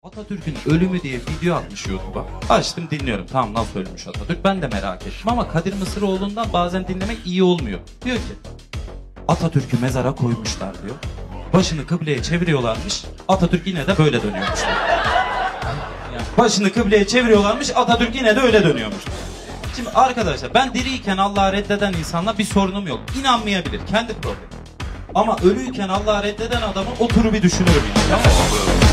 Atatürk'ün ölümü diye video atmış YouTube'a. Açtım dinliyorum. Tamam, nasıl ölmüş Atatürk? Ben de merak ettim ama Kadir Mısıroğlu'ndan bazen dinlemek iyi olmuyor. Diyor ki Atatürk'ü mezara koymuşlar diyor. Başını kıbleye çeviriyorlarmış. Atatürk yine de böyle dönüyormuş. Yani başını kıbleye çeviriyorlarmış. Atatürk yine de öyle dönüyormuş. Şimdi arkadaşlar, ben diriyken Allah'ı reddeden insanla bir sorunum yok. İnanmayabilir. Kendi problemi. Ama ölüyken Allah'ı reddeden adamın oturup bir düşünürüm. Yani, tamam mı?